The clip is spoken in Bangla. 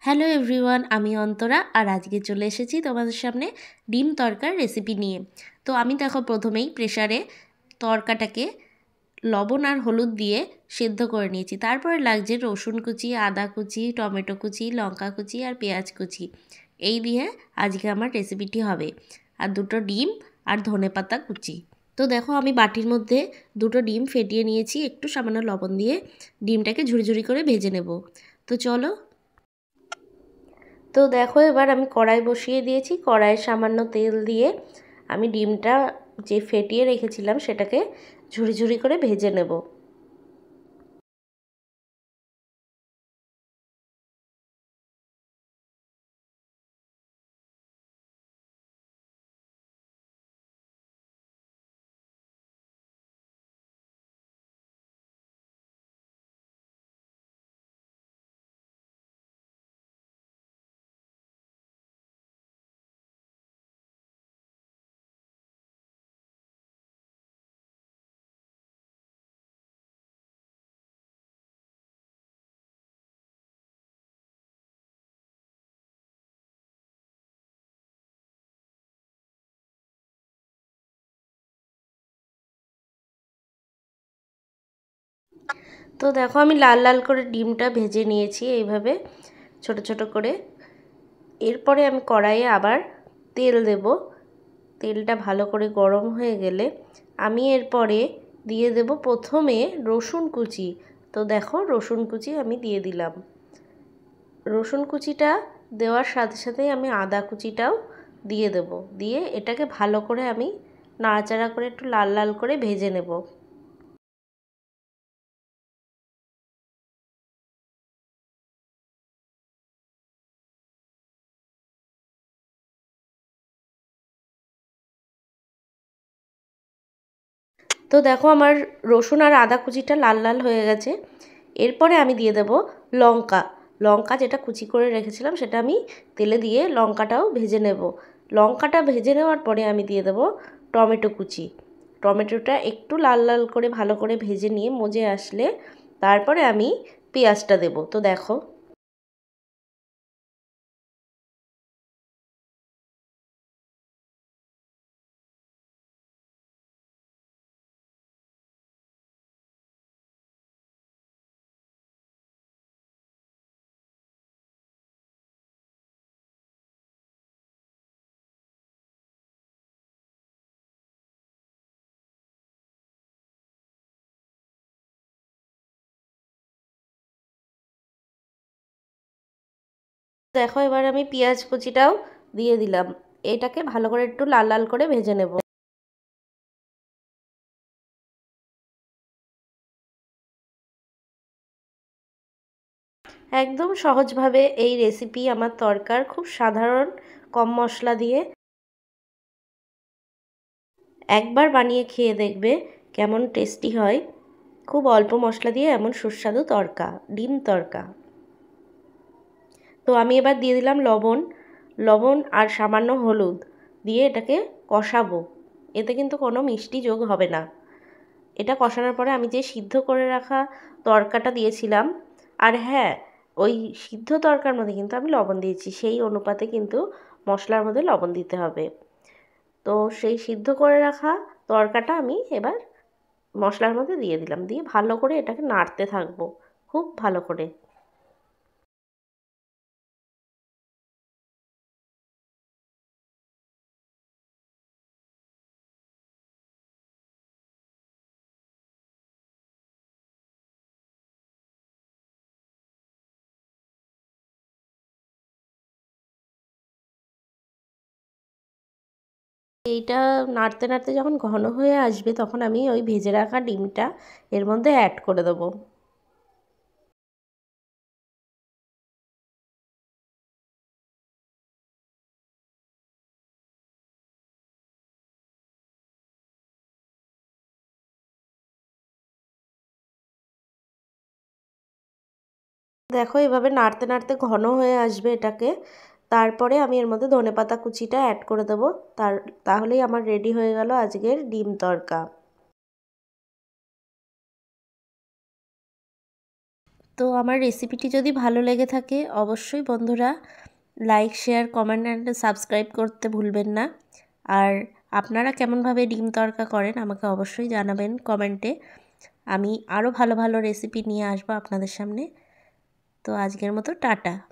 হ্যালো এভরিওয়ান, আমি অন্তরা আর আজকে চলে এসেছি তোমাদের সামনে ডিম তড়কার রেসিপি নিয়ে। তো আমি দেখো প্রথমেই প্রেসারে তড়কাটাকে লবণ আর হলুদ দিয়ে সেদ্ধ করে নিয়েছি। তারপরে লাগছে রসুন কুচি, আদা কুচি, টমেটো কুচি, লঙ্কা কুচি আর পেঁয়াজ কুচি। এই দিয়ে আজকে আমার রেসিপিটি হবে। আর দুটো ডিম আর ধনেপাতা কুচি। তো দেখো আমি বাটির মধ্যে দুটো ডিম ফেটিয়ে নিয়েছি, একটু সামান্য লবণ দিয়ে ডিমটাকে ঝুড়ি ঝুড়ি করে ভেজে নেব। তো চলো। তো দেখো এবার আমি কড়াই বসিয়ে দিয়েছি। কড়াইয়ে সামান্য তেল দিয়ে আমি ডিমটা যে ফেটিয়ে রেখেছিলাম সেটাকে ঝুড়ি ঝুড়ি করে ভেজে নেব। তো দেখো আমি লাল লাল করে ডিমটা ভেজে নিয়েছি এইভাবে ছোট ছোট করে। এরপরে আমি কড়াইয়ে আবার তেল দেব। তেলটা ভালো করে গরম হয়ে গেলে আমি এরপরে দিয়ে দেব প্রথমে রসুন কুচি। তো দেখো রসুন কুচি আমি দিয়ে দিলাম। রসুন কুচিটা দেওয়ার সাথে সাথেই আমি আদা কুচিটাও দিয়ে দেব। দিয়ে এটাকে ভালো করে আমি নাড়াচাড়া করে একটু লাল লাল করে ভেজে নেব। তো দেখো আমার রসুন আর আদা কুচিটা লাল লাল হয়ে গেছে। এরপরে আমি দিয়ে দেব লঙ্কা। লঙ্কা যেটা কুচি করে রেখেছিলাম সেটা আমি তেলে দিয়ে লঙ্কাটাও ভেজে নেব। লঙ্কাটা ভেজে নেওয়ার পরে আমি দিয়ে দেব টমেটো কুচি। টমেটোটা একটু লাল লাল করে ভালো করে ভেজে নিয়ে মজে আসলে তারপরে আমি পেঁয়াজটা দেব। তো দেখো দেখো এবার আমি পেঁয়াজ কুচিটাও দিয়ে দিলাম। এটাকে ভালো করে একটু লাল লাল করে ভেজে নেব। একদম সহজভাবে এই রেসিপি আমার তরকার, খুব সাধারণ, কম মশলা দিয়ে। একবার বানিয়ে খেয়ে দেখবে কেমন টেস্টি হয়। খুব অল্প মশলা দিয়ে এমন সুস্বাদু তরকা, ডিম তরকা। তো আমি এবার দিয়ে দিলাম লবণ। লবণ আর সামান্য হলুদ দিয়ে এটাকে কষাবো। এতে কিন্তু কোনো মিষ্টি যোগ হবে না। এটা কষানোর পরে আমি যে সিদ্ধ করে রাখা তরকাটা দিয়েছিলাম, আর হ্যাঁ, ওই সিদ্ধ তরকার মধ্যে কিন্তু আমি লবণ দিয়েছি, সেই অনুপাতে কিন্তু মশলার মধ্যে লবণ দিতে হবে। তো সেই সিদ্ধ করে রাখা তরকাটা আমি এবার মশলার মধ্যে দিয়ে দিলাম। দিয়ে ভালো করে এটাকে নাড়তে থাকবো খুব ভালো করে। এইটা নাড়তে নাড়তে যখন ঘন হয়ে আসবে তখন আমি ওই ভেজে রাখা ডিমটা এর মধ্যে অ্যাড করে দেবো। দেখো এভাবে নাড়তে নাড়তে ঘন হয়ে আসবে এটাকে। তারপরে আমি এর মধ্যে ধনেপাতা কুচিটা অ্যাড করে দেবো। তাহলেই আমার রেডি হয়ে গেল আজকের ডিম তড়কা। তো আমার রেসিপিটি যদি ভালো লেগে থাকে অবশ্যই বন্ধুরা like, share, comment and subscribe করতে ভুলবেন না। আর আপনারা কেমনভাবে ডিম তড়কা করেন আমাকে অবশ্যই জানাবেন কমেন্টে। আমি আরও ভালো ভালো রেসিপি নিয়ে আসবো আপনাদের সামনে। তো আজকের মতো টাটা।